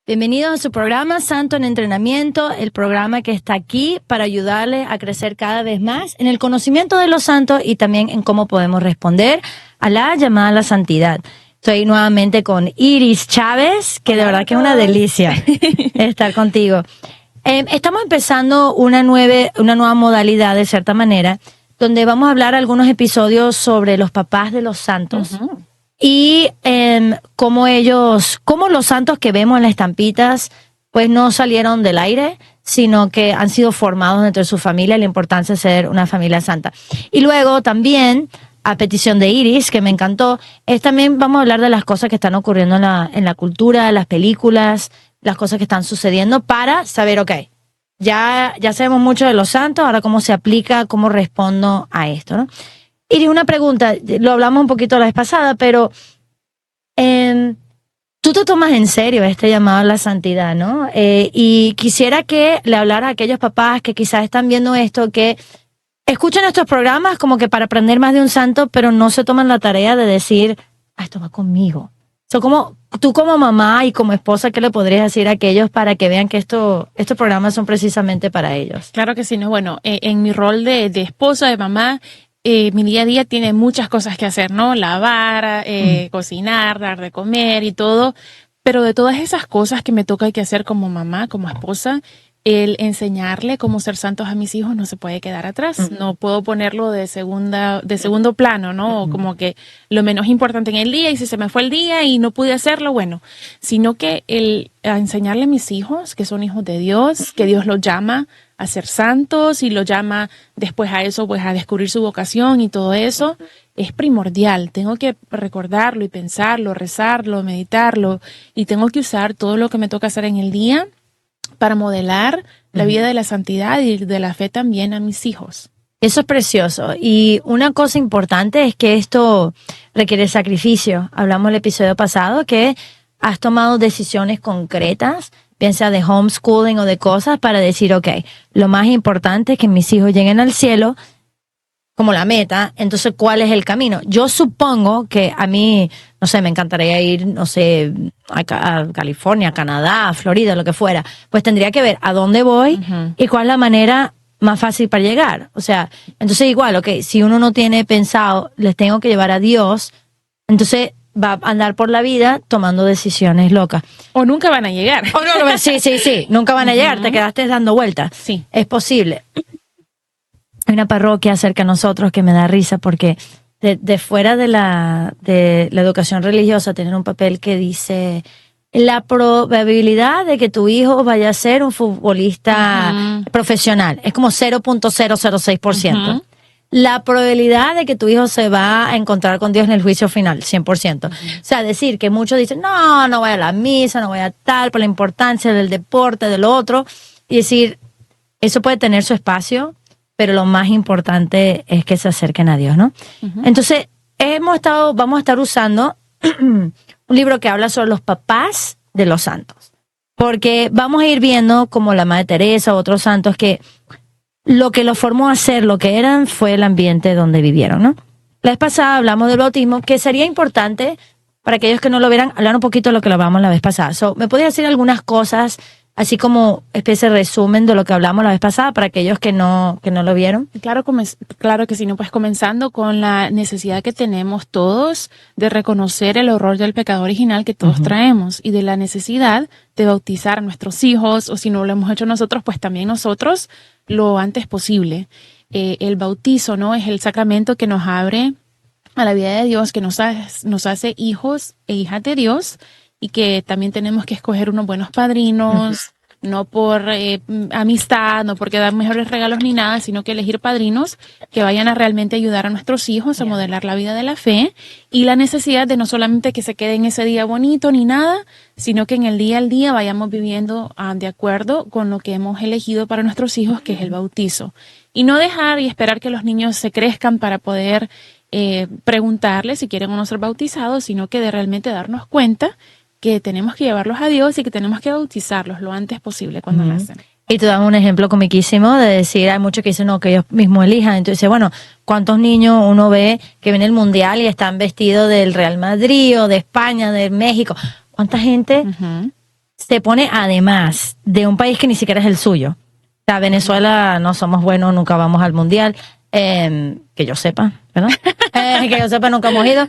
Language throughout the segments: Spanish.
Bienvenidos a su programa Santo en Entrenamiento, el programa que está aquí para ayudarle a crecer cada vez más en el conocimiento de los santos y también en cómo podemos responder a la llamada a la santidad. Estoy nuevamente con Iris Chávez, que de verdad que es una delicia estar contigo. Estamos empezando una nueva modalidad, de cierta manera, donde vamos a hablar algunos episodios sobre los papás de los santos. Uh-huh. Y cómo los santos que vemos en las estampitas, pues no salieron del aire, sino que han sido formados dentro de su familia, la importancia de ser una familia santa. Y luego también, a petición de Iris, que me encantó, también vamos a hablar de las cosas que están ocurriendo en la cultura, las películas, las cosas que están sucediendo para saber, okay, ya sabemos mucho de los santos, ahora cómo se aplica, cómo respondo a esto, ¿no? Y una pregunta, lo hablamos un poquito la vez pasada, pero tú te tomas en serio este llamado a la santidad, ¿no? Y quisiera que le hablara a aquellos papás que quizás están viendo esto, que escuchan estos programas como que para aprender más de un santo, pero no se toman la tarea de decir, esto va conmigo. Tú como mamá y como esposa, ¿qué le podrías decir a aquellos para que vean que estos programas son precisamente para ellos? Claro que sí, no, bueno, en mi rol de esposa, de mamá, mi día a día tiene muchas cosas que hacer, ¿no? Lavar, cocinar, dar de comer y todo. Pero de todas esas cosas que me toca que hacer como mamá, como esposa, el enseñarle cómo ser santos a mis hijos no se puede quedar atrás. No puedo ponerlo de segundo plano, ¿no? Como que lo menos importante en el día, y si se me fue el día y no pude hacerlo, bueno. Sino que a enseñarle a mis hijos, que son hijos de Dios, que Dios los llama a ser santos y lo llama después a eso, pues a descubrir su vocación y todo eso, es primordial. Tengo que recordarlo y pensarlo, rezarlo, meditarlo, y tengo que usar todo lo que me toca hacer en el día para modelar la vida de la santidad y de la fe también a mis hijos. Eso es precioso. Y una cosa importante es que esto requiere sacrificio. Hablamos el episodio pasado que has tomado decisiones concretas, piensa de homeschooling o de cosas para decir, okay, lo más importante es que mis hijos lleguen al cielo como la meta. Entonces, ¿cuál es el camino? Yo supongo que a mí, no sé, me encantaría ir, no sé, a California, a Canadá, a Florida, lo que fuera. Pues tendría que ver a dónde voy y cuál es la manera más fácil para llegar. O sea, entonces igual, okay, si uno no tiene pensado, les tengo que llevar a Dios, entonces va a andar por la vida tomando decisiones locas. O nunca van a llegar. Sí, nunca van a llegar, te quedaste dando vueltas. Sí. Es posible. Hay una parroquia cerca de nosotros que me da risa porque de fuera de la educación religiosa tienen un papel que dice la probabilidad de que tu hijo vaya a ser un futbolista profesional es como 0.006%. La probabilidad de que tu hijo se va a encontrar con Dios en el juicio final, 100%. O sea, decir que muchos dicen, no voy a la misa, no voy a tal, por la importancia del deporte, del otro. Y decir, eso puede tener su espacio, pero lo más importante es que se acerquen a Dios, ¿no? Entonces, vamos a estar usando un libro que habla sobre los papás de los santos. Porque vamos a ir viendo como la Madre Teresa u otros santos que lo que los formó a ser lo que eran fue el ambiente donde vivieron, ¿no? La vez pasada hablamos del bautismo, que sería importante para aquellos que no lo vieran, hablar un poquito de lo que lo hablamos la vez pasada. ¿Me podías decir algunas cosas, así como especie de resumen de lo que hablamos la vez pasada para aquellos que no lo vieron? Claro que sí, ¿no? Pues comenzando con la necesidad que tenemos todos de reconocer el horror del pecado original que todos traemos y de la necesidad de bautizar a nuestros hijos, o si no lo hemos hecho nosotros, pues también nosotros lo antes posible. El bautizo, ¿no? Es el sacramento que nos abre a la vida de Dios, que nos hace hijos e hijas de Dios, y que también tenemos que escoger unos buenos padrinos, no por amistad, no porque dar mejores regalos ni nada, sino que elegir padrinos que vayan a realmente ayudar a nuestros hijos a modelar la vida de la fe, y la necesidad de no solamente que se quede en ese día bonito ni nada, sino que en el día al día vayamos viviendo de acuerdo con lo que hemos elegido para nuestros hijos, que es el bautizo. Y no dejar y esperar que los niños se crezcan para poder preguntarles si quieren o no ser bautizados, sino que de realmente darnos cuenta que tenemos que llevarlos a Dios y que tenemos que bautizarlos lo antes posible cuando nacen. Y tú das un ejemplo comiquísimo de decir, hay muchos que dicen, no, que ellos mismos elijan. Entonces, bueno, ¿cuántos niños uno ve que ven el Mundial y están vestidos del Real Madrid o de España, de México? ¿Cuánta gente se pone además de un país que ni siquiera es el suyo. O sea, Venezuela no somos buenos, nunca vamos al mundial, que yo sepa, ¿verdad? Que yo sepa, nunca hemos ido.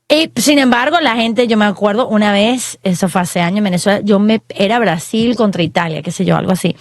Y sin embargo, la gente, yo me acuerdo una vez, eso fue hace años en Venezuela, era Brasil contra Italia, qué sé yo, algo así.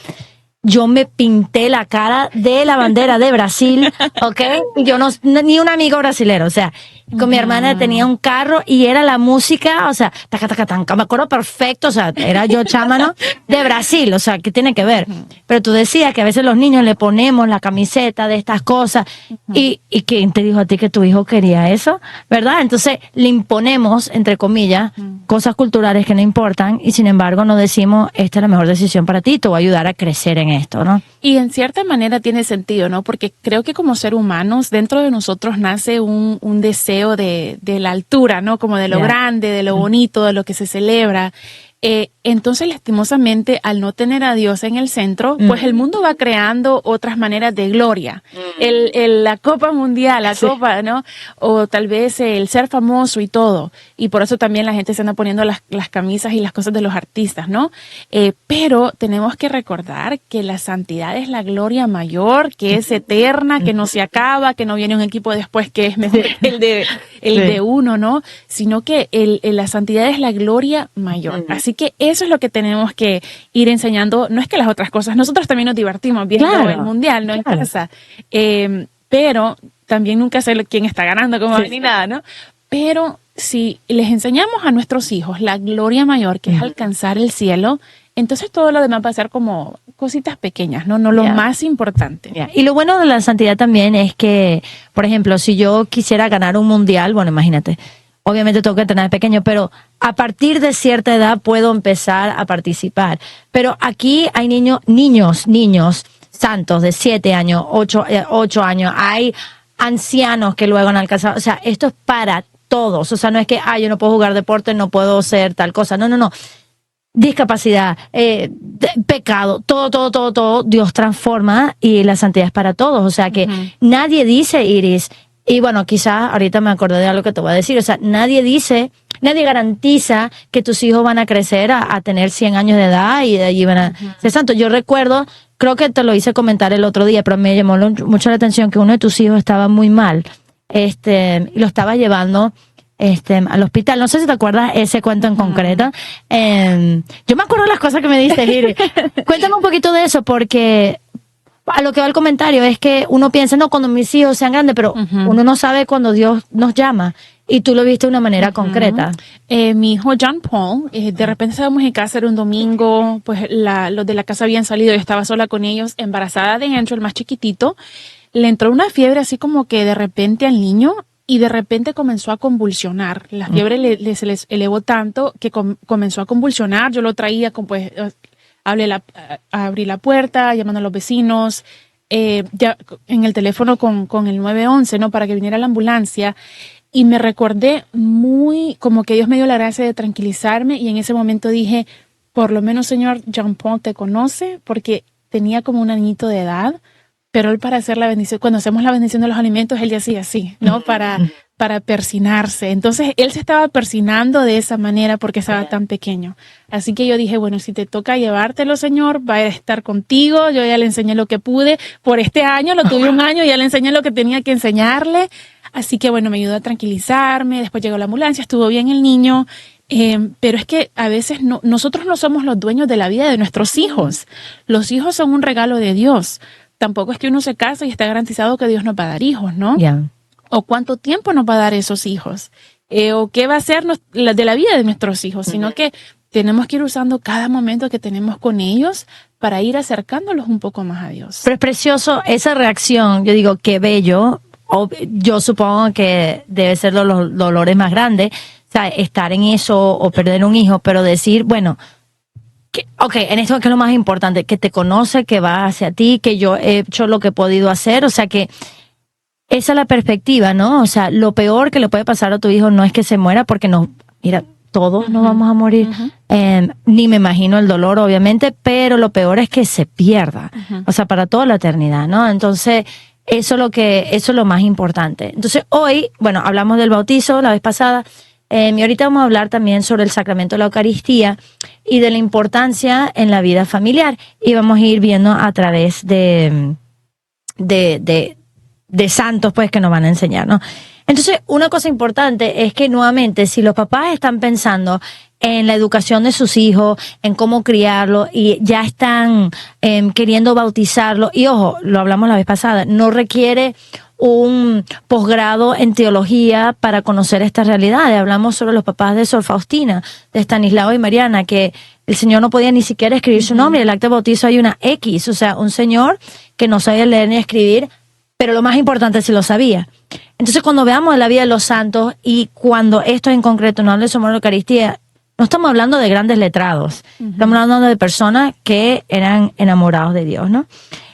Yo me pinté la cara de la bandera de Brasil, ¿ok? Yo ni un amigo brasilero, o sea, con mi hermana tenía un carro y era la música, o sea, taca, taca, tanca, me acuerdo perfecto, o sea, era yo chamano de Brasil, o sea, ¿qué tiene que ver? Pero tú decías que a veces los niños le ponemos la camiseta de estas cosas y ¿quién te dijo a ti que tu hijo quería eso? ¿Verdad? Entonces le imponemos, entre comillas, cosas culturales que no importan y sin embargo no decimos, esta es la mejor decisión para ti, te va a ayudar a crecer en esto, ¿no? Y en cierta manera tiene sentido, ¿no? Porque creo que como ser humanos, dentro de nosotros nace un deseo de la altura, ¿no? Como de lo grande, de lo bonito, de lo que se celebra. Entonces, lastimosamente, al no tener a Dios en el centro, pues el mundo va creando otras maneras de gloria. La Copa Mundial, la Copa, ¿no? O tal vez el ser famoso y todo. Y por eso también la gente se anda poniendo las camisas y las cosas de los artistas, ¿no? Pero tenemos que recordar que la santidad es la gloria mayor, que es eterna, que no se acaba, que no viene un equipo después que es mejor que el de uno, ¿no? Sino que la santidad es la gloria mayor. Así que eso es lo que tenemos que ir enseñando. No es que las otras cosas, nosotros también nos divertimos viendo el mundial, ¿no? En casa. Pero también nunca sé quién está ganando, como ni nada, ¿no? Pero si les enseñamos a nuestros hijos la gloria mayor, que es alcanzar el cielo, entonces todo lo demás va a ser como cositas pequeñas, ¿no? No lo más importante. Y lo bueno de la santidad también es que, por ejemplo, si yo quisiera ganar un mundial, bueno, imagínate, obviamente tengo que tener pequeño, pero a partir de cierta edad puedo empezar a participar. Pero aquí hay niños santos de 7 años, 8 años, hay ancianos que luego han alcanzado, o sea, esto es para todos, o sea, no es que, yo no puedo jugar deporte, no puedo ser tal cosa, no. Discapacidad, pecado, todo, Dios transforma y la santidad es para todos, o sea que nadie dice, Iris, y bueno, quizás ahorita me acordé de algo que te voy a decir, o sea, nadie garantiza que tus hijos van a crecer a tener 100 años de edad y de allí van a ser santos. Yo recuerdo, creo que te lo hice comentar el otro día, pero me llamó mucho la atención que uno de tus hijos estaba muy mal, y lo estaba llevando al hospital. No sé si te acuerdas ese cuento en concreto. Yo me acuerdo las cosas que me diste, Iris. Cuéntame un poquito de eso, porque a lo que va el comentario es que uno piensa, no, cuando mis hijos sean grandes, pero uno no sabe cuando Dios nos llama. Y tú lo viste de una manera concreta. Mi hijo John Paul, de repente estábamos en casa, era un domingo, pues los de la casa habían salido, yo estaba sola con ellos, embarazada de Andrew, el más chiquitito. Le entró una fiebre así como que de repente al niño y de repente comenzó a convulsionar. La fiebre se les elevó tanto que comenzó a convulsionar. Yo lo traía con pues... abrí la puerta, llamando a los vecinos, ya en el teléfono con el 911, ¿no? Para que viniera la ambulancia. Y me recordé muy, como que Dios me dio la gracia de tranquilizarme. Y en ese momento dije, por lo menos, Señor, John Paul te conoce, porque tenía como un añito de edad. Pero él, para hacer la bendición, cuando hacemos la bendición de los alimentos, él ya hacía así, ¿no? Para persinarse. Entonces, él se estaba persinando de esa manera porque estaba tan pequeño. Así que yo dije, bueno, si te toca llevártelo, Señor, va a estar contigo. Yo ya le enseñé lo que pude. Por este año, lo tuve un año, ya le enseñé lo que tenía que enseñarle. Así que, bueno, me ayudó a tranquilizarme. Después llegó la ambulancia, estuvo bien el niño. Pero es que a veces nosotros no somos los dueños de la vida de nuestros hijos. Los hijos son un regalo de Dios. Tampoco es que uno se casa y está garantizado que Dios nos va a dar hijos, ¿no? O cuánto tiempo nos va a dar esos hijos, o qué va a ser de la vida de nuestros hijos, sino que tenemos que ir usando cada momento que tenemos con ellos para ir acercándolos un poco más a Dios. Pero es precioso esa reacción, yo digo, qué bello. Yo supongo que debe ser los dolores más grandes, o sea, estar en eso o perder un hijo, pero decir, bueno, en esto que es lo más importante, que te conoce, que va hacia ti, que yo he hecho lo que he podido hacer, o sea que esa es la perspectiva, ¿no? O sea, lo peor que le puede pasar a tu hijo no es que se muera, porque mira, todos nos vamos a morir, ni me imagino el dolor, obviamente, pero lo peor es que se pierda, o sea, para toda la eternidad, ¿no? Entonces, eso es lo más importante. Entonces, hoy, bueno, hablamos del bautizo la vez pasada, Y ahorita vamos a hablar también sobre el sacramento de la Eucaristía y de la importancia en la vida familiar. Y vamos a ir viendo a través de santos, pues, que nos van a enseñar, ¿no? Entonces, una cosa importante es que nuevamente, si los papás están pensando en la educación de sus hijos, en cómo criarlo, y ya están queriendo bautizarlo, y ojo, lo hablamos la vez pasada, no requiere un posgrado en teología para conocer estas realidades. Hablamos sobre los papás de Sor Faustina, de Estanislao y Mariana, que el señor no podía ni siquiera escribir su nombre, en el acta de bautizo hay una X, o sea, un señor que no sabía leer ni escribir, pero lo más importante sí lo sabía. Entonces, cuando veamos la vida de los santos, y cuando esto en concreto no habla sobre la Eucaristía, no estamos hablando de grandes letrados, estamos hablando de personas que eran enamorados de Dios, ¿no?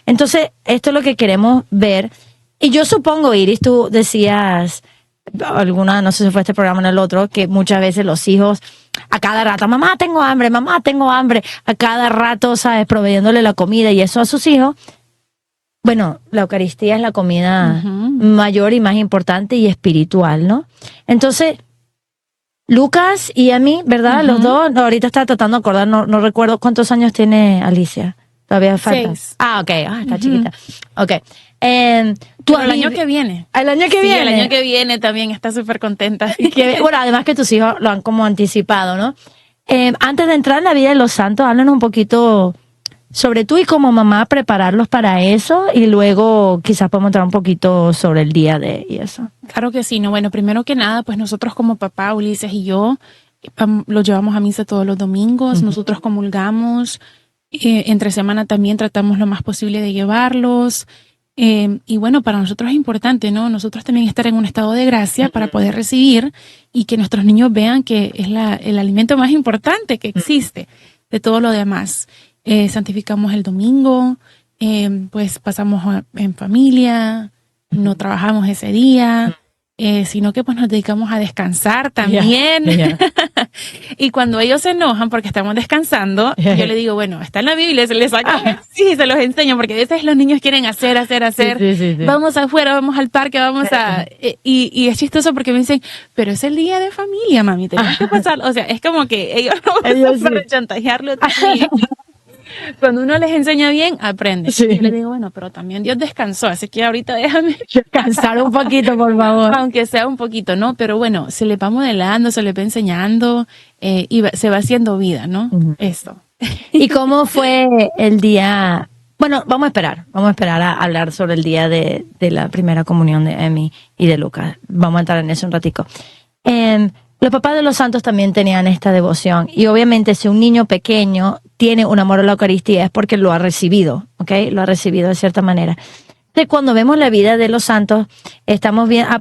Entonces, esto es lo que queremos ver. Y yo supongo, Iris, tú decías, no sé si fue este programa o en el otro, que muchas veces los hijos, a cada rato, mamá, tengo hambre, a cada rato, ¿sabes?, proveyéndole la comida y eso a sus hijos. Bueno, la Eucaristía es la comida mayor y más importante y espiritual, ¿no? Entonces, Lucas y a mí, ¿verdad? Los dos, no, ahorita estaba tratando de acordar, no recuerdo cuántos años tiene Alicia. Todavía falta. 6. Ok, está chiquita. Ok. Pero el año que viene. ¿El año que viene? Sí, el año que viene también está súper contenta. Bueno, además que tus hijos lo han como anticipado, ¿no? Antes de entrar en la vida de los santos, háblanos un poquito sobre tú y como mamá prepararlos para eso, y luego quizás podemos entrar un poquito sobre el día de y eso. Claro que sí, no, bueno, primero que nada, pues nosotros como papá, Ulises y yo, los llevamos a misa todos los domingos, nosotros comulgamos, entre semana también tratamos lo más posible de llevarlos, y bueno, para nosotros es importante, ¿no? Nosotros también estar en un estado de gracia para poder recibir y que nuestros niños vean que es el alimento más importante que existe de todo lo demás. Santificamos el domingo, pues pasamos en familia, no trabajamos ese día, sino que pues nos dedicamos a descansar también. Y cuando ellos se enojan porque estamos descansando, yo le digo, bueno, está en la Biblia, se les saca, sí, se los enseño, porque a veces los niños quieren hacer. Sí. Vamos afuera, vamos al parque, vamos a... Y es chistoso porque me dicen, pero es el día de familia, mami, tenemos que pasar. O sea, es como que ellos no van para chantajearlo también. Cuando uno les enseña bien, aprende. Sí. Yo les digo, bueno, pero también Dios descansó, así que ahorita déjame descansar un poquito, por favor. Aunque sea un poquito, ¿no? Pero bueno, se le va modelando, se le va enseñando y se va haciendo vida, ¿no? Esto. ¿Y cómo fue el día? Bueno, vamos a esperar a hablar sobre el día de la primera comunión de Emi y de Lucas. Vamos a entrar en eso un ratico. Los papás de los santos también tenían esta devoción, y obviamente si un niño pequeño tiene un amor a la Eucaristía es porque lo ha recibido, ¿ok? Lo ha recibido de cierta manera. Entonces, cuando vemos la vida de los santos,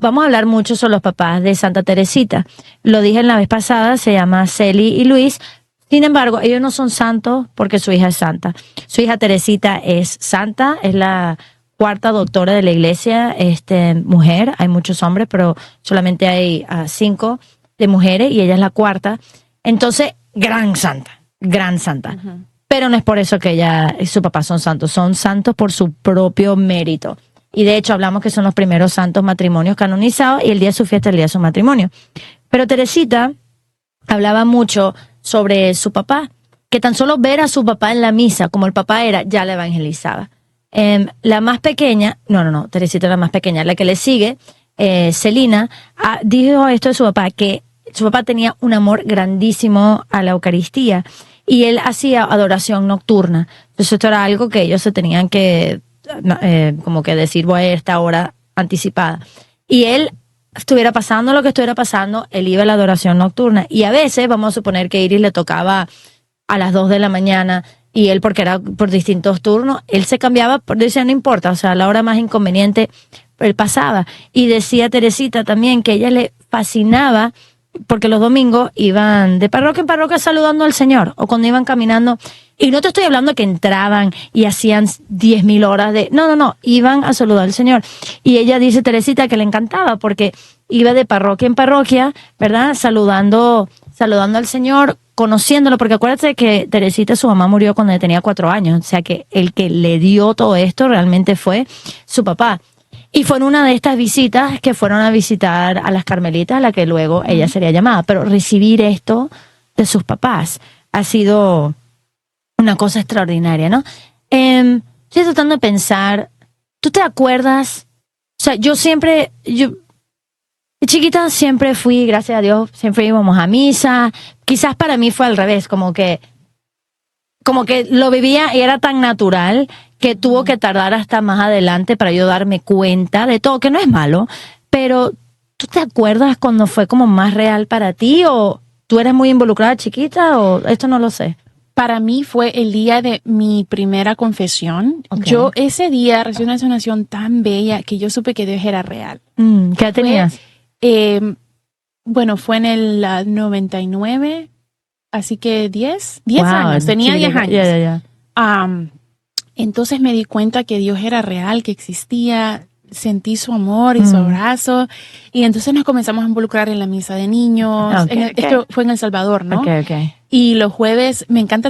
vamos a hablar mucho sobre los papás de Santa Teresita. Lo dije en la vez pasada, se llama Celi y Luis. Sin embargo, ellos no son santos porque su hija es santa. Su hija Teresita es santa, es la 4ª doctora de la iglesia, mujer. Hay muchos hombres, pero solamente hay 5 de mujeres y ella es la 4ª. Entonces, gran santa. Pero no es por eso que ella y su papá son santos por su propio mérito. Y de hecho hablamos que son los primeros santos matrimonios canonizados, y el día de su fiesta es el día de su matrimonio. Pero Teresita hablaba mucho sobre su papá, que tan solo ver a su papá en la misa, como el papá era, ya la evangelizaba. La más pequeña, Teresita es la más pequeña, la que le sigue, Celina, dijo esto de su papá, que su papá tenía un amor grandísimo a la Eucaristía y él hacía adoración nocturna. Entonces esto era algo que ellos se tenían que como que decir, voy a esta hora anticipada. Y él, estuviera pasando lo que estuviera pasando, él iba a la adoración nocturna. Y a veces, vamos a suponer que Iris le tocaba a las 2 de la mañana y él, porque era por distintos turnos, él se cambiaba, decía, no importa, o sea, a la hora más inconveniente, él pasaba. Y decía Teresita también que a ella le fascinaba, porque los domingos iban de parroquia en parroquia saludando al Señor, o cuando iban caminando, y no te estoy hablando que entraban y hacían 10.000 horas de... No, iban a saludar al Señor. Y ella dice, Teresita, que le encantaba, porque iba de parroquia en parroquia, ¿verdad? Saludando al Señor, conociéndolo, porque acuérdate que Teresita, su mamá, murió cuando tenía 4 años, o sea que el que le dio todo esto realmente fue su papá. Y fue en una de estas visitas que fueron a visitar a las Carmelitas, a la que luego ella sería llamada. Pero recibir esto de sus papás ha sido una cosa extraordinaria, ¿no? Estoy tratando de pensar, ¿tú te acuerdas? O sea, yo de chiquita siempre fui, gracias a Dios, siempre íbamos a misa. Quizás para mí fue al revés, como que lo vivía y era tan natural que tuvo que tardar hasta más adelante para yo darme cuenta de todo, que no es malo, pero ¿tú te acuerdas cuando fue como más real para ti o tú eras muy involucrada chiquita o esto no lo sé? Para mí fue el día de mi primera confesión. Okay. Yo ese día recibí una sanación tan bella que yo supe que Dios era real. ¿Qué edad tenías? Bueno, fue en el 99, así que 10 Wow, años, tenía 10 años. Yeah. Entonces me di cuenta que Dios era real, que existía, sentí su amor y su abrazo, y entonces nos comenzamos a involucrar en la misa de niños. Esto fue en El Salvador, ¿no? Okay. Y los jueves, me encanta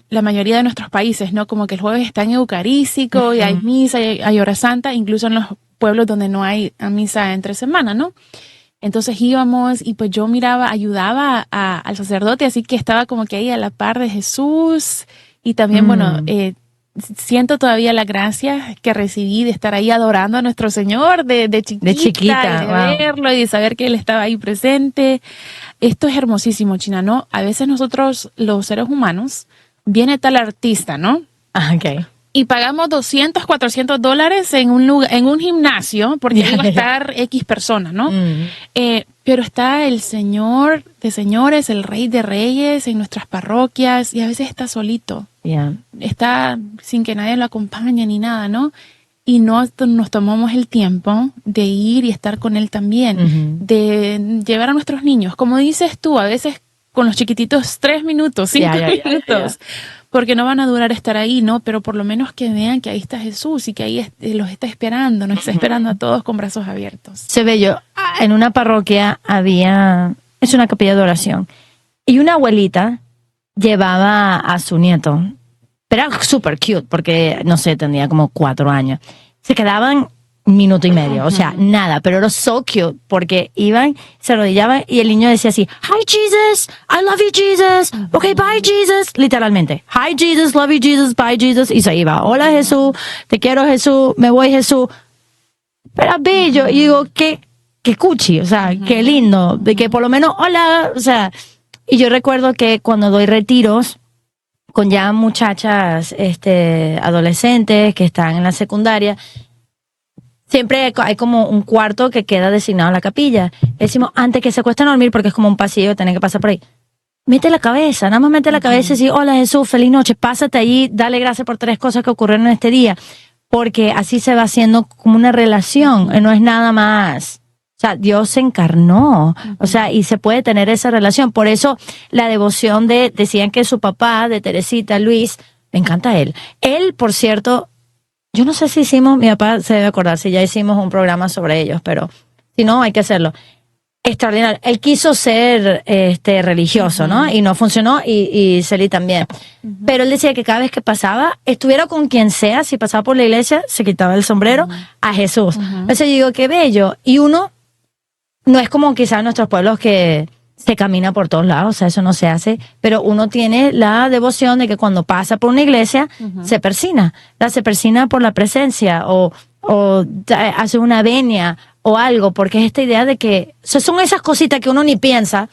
la mayoría de nuestros países, ¿no? Como que el jueves está en eucarístico y hay misa, y hay hora santa, incluso en los pueblos donde no hay misa entre semana, ¿no? Entonces íbamos y pues yo ayudaba al sacerdote, así que estaba como que ahí a la par de Jesús. Y también, siento todavía la gracia que recibí de estar ahí adorando a nuestro Señor de chiquita, y de verlo y de saber que Él estaba ahí presente. Esto es hermosísimo, China, ¿no? A veces nosotros, los seres humanos, viene tal artista, ¿no? Okay. Y pagamos $200, $400 en un gimnasio porque iba a estar X persona, ¿no? Pero está el Señor de señores, el Rey de reyes en nuestras parroquias y a veces está solito. Yeah. Está sin que nadie lo acompañe ni nada, ¿no? Y nos tomamos el tiempo de ir y estar con Él también, de llevar a nuestros niños. Como dices tú, a veces con los chiquititos 3 minutos, 5 minutos. Porque no van a durar estar ahí, ¿no? Pero por lo menos que vean que ahí está Jesús y que ahí los está esperando, nos está esperando a todos con brazos abiertos. Se ve yo, en una parroquia es una capilla de oración, y una abuelita llevaba a su nieto, pero era súper cute, porque, no sé, tenía como 4 años. Se quedaban 1 minuto y medio, o sea, nada, pero era so cute, porque iban, se arrodillaban y el niño decía así, "Hi Jesus, I love you Jesus, okay, bye Jesus", literalmente, "Hi Jesus, love you Jesus, bye Jesus", y se iba, "Hola Jesús, te quiero Jesús, me voy Jesús", pero bello, y digo, qué cuchi, o sea, qué lindo, de que por lo menos, hola, o sea, y yo recuerdo que cuando doy retiros, con ya muchachas, adolescentes que están en la secundaria, siempre hay como un cuarto que queda designado a la capilla. Decimos, antes que se acuesten a dormir, porque es como un pasillo, tienen que pasar por ahí. Mete la cabeza, nada más mete la cabeza y dice, "Hola Jesús, feliz noche, pásate allí, dale gracias por 3 cosas que ocurrieron en este día", porque así se va haciendo como una relación, no es nada más. O sea, Dios se encarnó, o sea, y se puede tener esa relación. Por eso la devoción decían que su papá, de Teresita, Luis, me encanta él. Él, por cierto, yo no sé si mi papá se debe acordar si ya hicimos un programa sobre ellos, pero si no, hay que hacerlo. Extraordinario. Él quiso ser religioso, ¿no? Y no funcionó, y Celi también. Pero él decía que cada vez que pasaba, estuviera con quien sea, si pasaba por la iglesia, se quitaba el sombrero a Jesús. Entonces yo digo, qué bello. Y uno, no es como quizás en nuestros pueblos que se camina por todos lados, o sea, eso no se hace, pero uno tiene la devoción de que cuando pasa por una iglesia, se persina por la presencia, o hace una venia o algo, porque es esta idea de que, o sea, son esas cositas que uno ni piensa,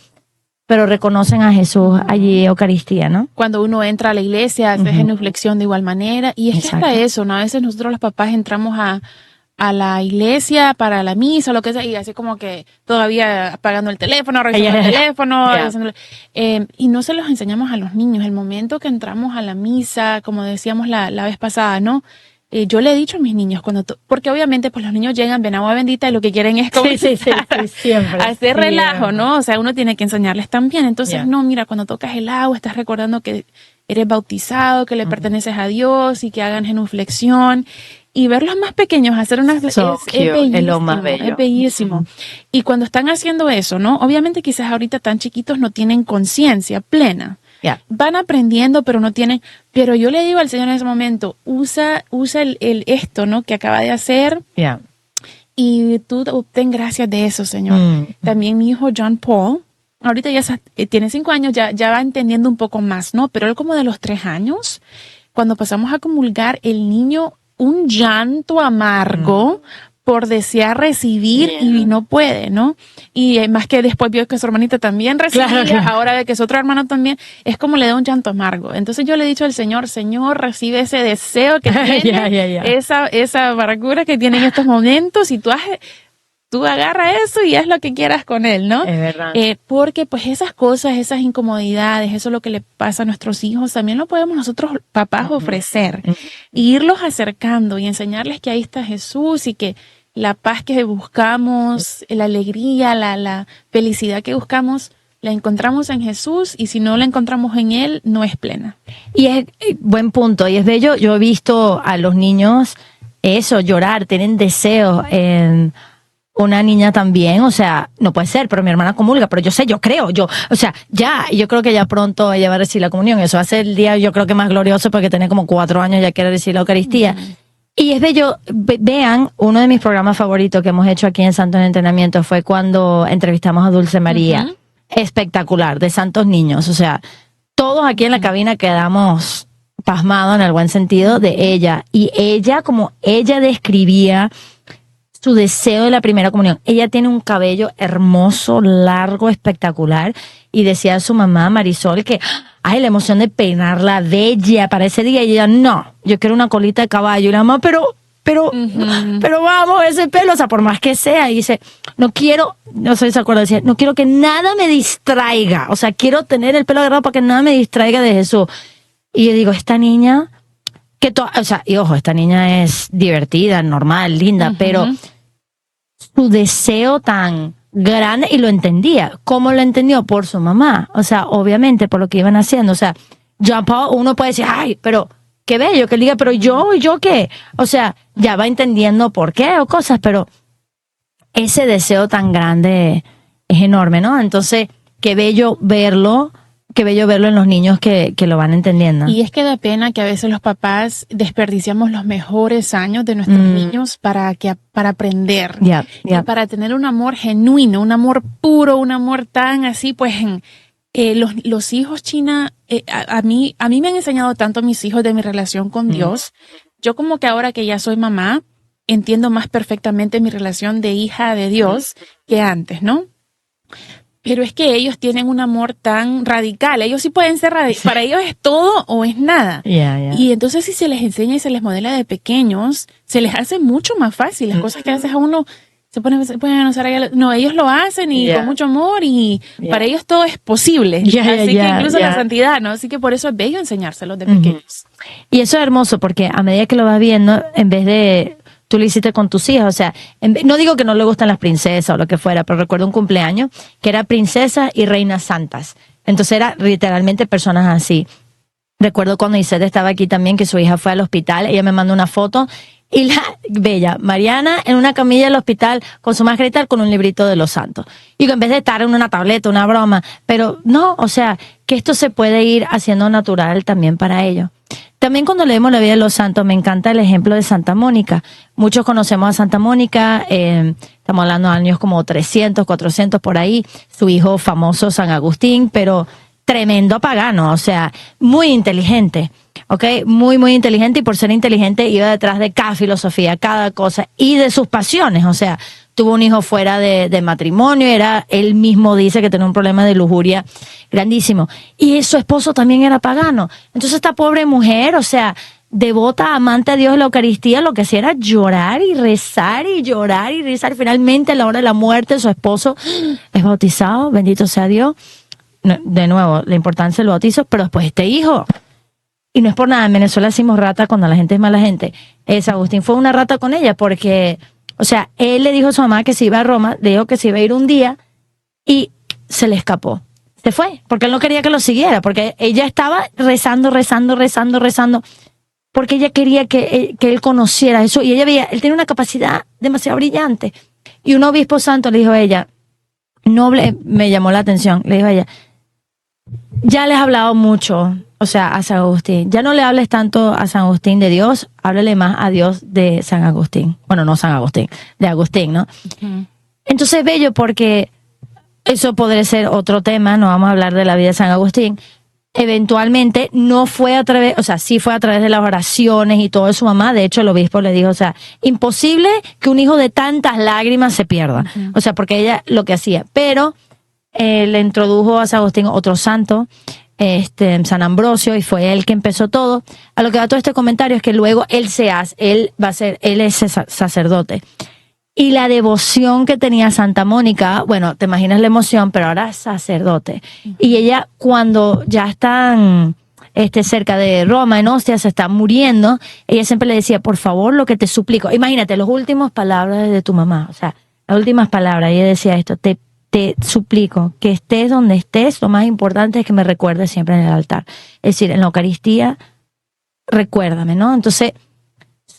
pero reconocen a Jesús allí, Eucaristía, ¿no? Cuando uno entra a la iglesia, hace genuflexión de igual manera, y es que hasta eso, ¿no? A veces nosotros los papás entramos a la iglesia para la misa o lo que sea, y así como que todavía apagando el teléfono, revisando el teléfono, y no se los enseñamos a los niños. El momento que entramos a la misa, como decíamos la vez pasada, ¿no? Yo le he dicho a mis niños, porque obviamente pues los niños llegan, ven agua bendita y lo que quieren es como siempre hacer relajo, ¿no? O sea, uno tiene que enseñarles también. Entonces, no, mira, cuando tocas el agua estás recordando que eres bautizado, que le perteneces a Dios y que hagan genuflexión. Y ver los más pequeños hacer unas es bellísimo, es lo más bello. Es bellísimo. Y cuando están haciendo eso, ¿no? Obviamente quizás ahorita tan chiquitos no tienen conciencia plena, Yeah. Van aprendiendo, pero no tienen. Pero yo le digo al Señor en ese momento, usa esto, ¿no? Que acaba de hacer. Yeah. Y tú obtén gracias de eso, Señor. También mi hijo John Paul, ahorita ya tiene 5 años, ya va entendiendo un poco más, ¿no? Pero él como de los 3 años, cuando pasamos a comulgar, el niño, un llanto amargo por desear recibir y no puede, ¿no? Y más que después vio que su hermanita también recibía, Claro. ahora ve que su otro hermano también, es como le da un llanto amargo. Entonces yo le he dicho al Señor, Señor, recibe ese deseo que tiene, esa amargura que tiene en estos momentos, y tú agarra eso y haz lo que quieras con él, ¿no? Es verdad. Porque pues esas cosas, esas incomodidades, eso es lo que le pasa a nuestros hijos, también lo podemos nosotros papás ofrecer, e irlos acercando y enseñarles que ahí está Jesús y que la paz que buscamos, la alegría, la felicidad que buscamos, la encontramos en Jesús, y si no la encontramos en Él, no es plena. Y es buen punto, y es bello. Yo he visto a los niños eso, llorar, tienen deseos. Una niña también, o sea, no puede ser, pero mi hermana comulga, pero yo creo, yo creo que ya pronto ella va a recibir la comunión. Eso va a ser el día, yo creo que más glorioso, porque tiene como 4 años, ya quiere recibir la Eucaristía. Y es bello, vean, uno de mis programas favoritos que hemos hecho aquí en Santos en Entrenamiento fue cuando entrevistamos a Dulce María. Espectacular, de Santos Niños. O sea, todos aquí en la cabina quedamos pasmados en el buen sentido de ella. Y ella, como ella describía su deseo de la primera comunión. Ella tiene un cabello hermoso, largo, espectacular, y decía a su mamá, Marisol, que la emoción de peinarla bella para ese día, y ella, no, yo quiero una colita de caballo. Y la mamá, pero vamos, ese pelo, o sea, por más que sea, y dice, no sé si se acuerda, decía, no quiero que nada me distraiga, o sea, quiero tener el pelo agarrado para que nada me distraiga de Jesús. Y yo digo, esta niña, y ojo, esta niña es divertida, normal, linda, pero su deseo tan grande, y lo entendía. ¿Cómo lo entendió? Por su mamá. O sea, obviamente, por lo que iban haciendo. O sea, John Paul, uno puede decir, ay, pero qué bello, que él diga, pero yo qué. O sea, ya va entendiendo por qué o cosas, pero ese deseo tan grande es enorme, ¿no? Entonces, qué bello verlo en los niños que lo van entendiendo. Y es que da pena que a veces los papás desperdiciamos los mejores años de nuestros niños para aprender, y para tener un amor genuino, un amor puro, un amor tan así, pues los hijos, China, a mí me han enseñado tanto mis hijos de mi relación con Dios. Yo como que ahora que ya soy mamá, entiendo más perfectamente mi relación de hija de Dios que antes, ¿no? Pero es que ellos tienen un amor tan radical. Ellos sí pueden ser radicales. Para ellos es todo o es nada. Y entonces si se les enseña y se les modela de pequeños, se les hace mucho más fácil. Las cosas que haces a uno se pueden usar. No, ellos lo hacen y con mucho amor, y para ellos todo es posible. Así que incluso la santidad, ¿no? Así que por eso es bello enseñárselos de pequeños. Y eso es hermoso, porque a medida que lo vas viendo, en vez de... Tú lo hiciste con tus hijas, o sea, no digo que no le gustan las princesas o lo que fuera, pero recuerdo un cumpleaños que era princesas y reinas santas. Entonces era literalmente personas así. Recuerdo cuando Isette estaba aquí también, que su hija fue al hospital, ella me mandó una foto, y la bella Mariana en una camilla del hospital con su mascarita, con un librito de los santos. Y en vez de estar en una tableta, una broma, pero no, o sea, que esto se puede ir haciendo natural también para ellos. También cuando leemos la vida de los santos, me encanta el ejemplo de Santa Mónica. Muchos conocemos a Santa Mónica, estamos hablando de años como 300, 400 por ahí, su hijo famoso San Agustín, pero tremendo pagano, o sea, muy inteligente, ¿ok? Muy, muy inteligente, y por ser inteligente iba detrás de cada filosofía, cada cosa, y de sus pasiones, o sea, tuvo un hijo fuera de matrimonio, él mismo dice que tenía un problema de lujuria grandísimo, y su esposo también era pagano. Entonces esta pobre mujer, o sea, devota, amante a Dios de la Eucaristía, lo que hacía era llorar y rezar y llorar y rezar. Finalmente, a la hora de la muerte, su esposo es bautizado, bendito sea Dios. De nuevo, la importancia del bautizo, pero después este hijo. Y no es por nada, en Venezuela decimos rata cuando la gente es mala gente. Agustín fue una rata con ella porque, o sea, él le dijo a su mamá que se iba a Roma, le dijo que se iba a ir un día y se le escapó. Se fue, porque él no quería que lo siguiera, porque ella estaba rezando, porque ella quería que él conociera eso, y ella veía, él tenía una capacidad demasiado brillante. Y un obispo santo le dijo a ella, noble, me llamó la atención, le dijo a ella, Ya les he hablado mucho, o sea, a San Agustín. Ya no le hables tanto a San Agustín de Dios, háblale más a Dios de San Agustín. Bueno, no San Agustín, de Agustín, ¿no? Ujú. Entonces, bello, porque eso podría ser otro tema, no vamos a hablar de la vida de San Agustín. Eventualmente no fue a través, o sea, sí fue a través de las oraciones y todo de su mamá. De hecho, el obispo le dijo, o sea, imposible que un hijo de tantas lágrimas se pierda. O sea, porque ella lo que hacía. Pero le introdujo a San Agustín otro santo, San Ambrosio, y fue él que empezó todo. A lo que va todo este comentario es que luego él él es sacerdote. Y la devoción que tenía Santa Mónica, bueno, te imaginas la emoción, pero ahora es sacerdote. Y ella, cuando ya están cerca de Roma, en Ostia, se está muriendo, ella siempre le decía, por favor, lo que te suplico. Imagínate, las últimas palabras de tu mamá, o sea, las últimas palabras, ella decía esto, te suplico que estés donde estés, lo más importante es que me recuerdes siempre en el altar. Es decir, en la Eucaristía, recuérdame, ¿no? Entonces,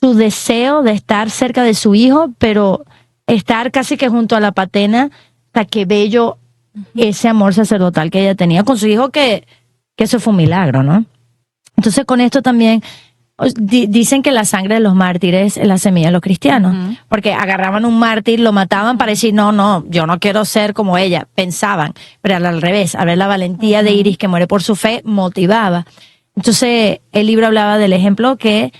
su deseo de estar cerca de su hijo, pero estar casi que junto a la patena, hasta que bello ese amor sacerdotal que ella tenía con su hijo, que eso fue un milagro, ¿no? Entonces con esto también dicen que la sangre de los mártires es la semilla de los cristianos, porque agarraban un mártir, lo mataban para decir, no, yo no quiero ser como ella, pensaban, pero al revés, a ver la valentía de Iris que muere por su fe, motivaba. Entonces el libro hablaba del ejemplo que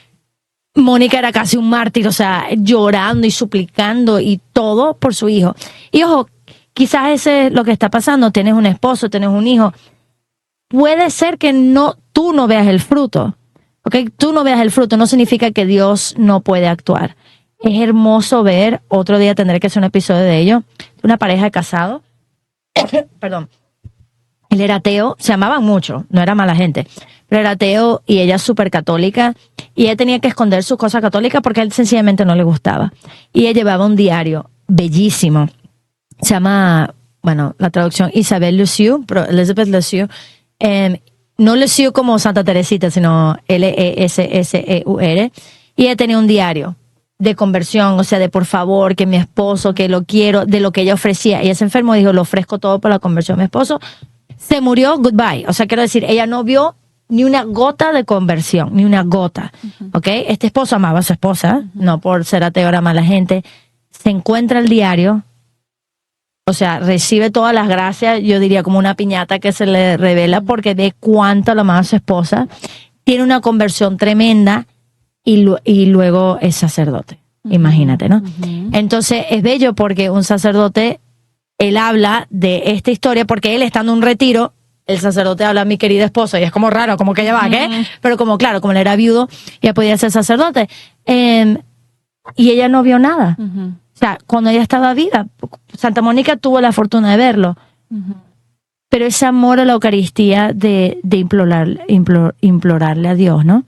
Mónica era casi un mártir, o sea, llorando y suplicando y todo por su hijo. Y ojo, quizás ese es lo que está pasando, tienes un esposo, tienes un hijo. Puede ser que tú no veas el fruto, ¿ok? Tú no veas el fruto, no significa que Dios no puede actuar. Es hermoso ver, otro día tendré que hacer un episodio de ello, una pareja de casados, perdón, él era ateo, se amaban mucho, no era mala gente, pero era ateo y ella súper católica, y ella tenía que esconder sus cosas católicas porque a él sencillamente no le gustaba. Y ella llevaba un diario bellísimo, se llama, bueno, la traducción Isabel Lisieux, Elizabeth Lisieux, no Lisieux como Santa Teresita, sino Lesseur, y ella tenía un diario de conversión, o sea, de por favor, que mi esposo, que lo quiero, de lo que ella ofrecía. Ella se enfermó y dijo, lo ofrezco todo para la conversión de mi esposo. Se murió, goodbye. O sea, quiero decir, ella no vio ni una gota de conversión, ni una gota. ¿Ok? Este esposo amaba a su esposa, no por ser ateo era mala gente. Se encuentra el diario, o sea, recibe todas las gracias, yo diría como una piñata que se le revela porque ve cuánto lo amaba a su esposa. Tiene una conversión tremenda y luego es sacerdote. Imagínate, ¿no? Entonces es bello porque un sacerdote, él habla de esta historia porque él estando en un retiro, el sacerdote habla a mi querida esposa y es como raro, como que ella va, ¿qué? Pero como claro, como él era viudo, ya podía ser sacerdote. Y ella no vio nada. O sea, cuando ella estaba viva, Santa Mónica tuvo la fortuna de verlo. Pero ese amor a la Eucaristía de implorarle a Dios, ¿no?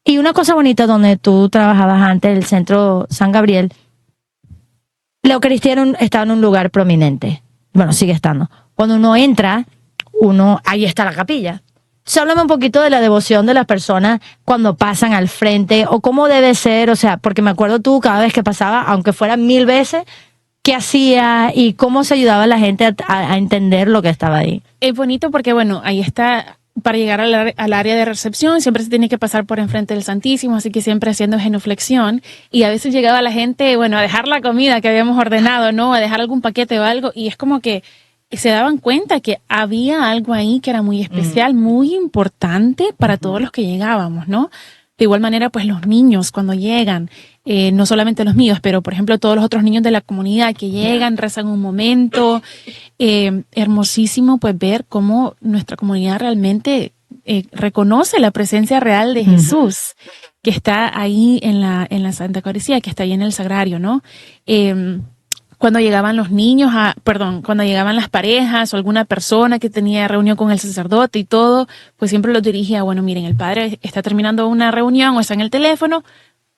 Y una cosa bonita donde tú trabajabas antes, el Centro San Gabriel, la Eucaristía estaba en un lugar prominente. Bueno, sigue estando. Cuando uno entra, ahí está la capilla. Entonces, háblame un poquito de la devoción de las personas cuando pasan al frente, o cómo debe ser, o sea, porque me acuerdo tú cada vez que pasaba, aunque fuera 1000 veces, qué hacía y cómo se ayudaba a la gente a entender lo que estaba ahí. Es bonito porque, bueno, ahí está, para llegar al área de recepción siempre se tiene que pasar por enfrente del Santísimo, así que siempre haciendo genuflexión, y a veces llegaba la gente, bueno, a dejar la comida que habíamos ordenado, ¿no? A dejar algún paquete o algo, y es como que se daban cuenta que había algo ahí que era muy especial, muy importante para todos los que llegábamos, ¿no? De igual manera, pues los niños cuando llegan, no solamente los míos, pero por ejemplo todos los otros niños de la comunidad que llegan, rezan un momento, hermosísimo pues ver cómo nuestra comunidad realmente reconoce la presencia real de Jesús, que está ahí en la Santa Eucaristía, que está ahí en el Sagrario, ¿no? Cuando llegaban los niños, cuando llegaban las parejas o alguna persona que tenía reunión con el sacerdote y todo, pues siempre los dirigía, bueno, miren, el padre está terminando una reunión o está en el teléfono,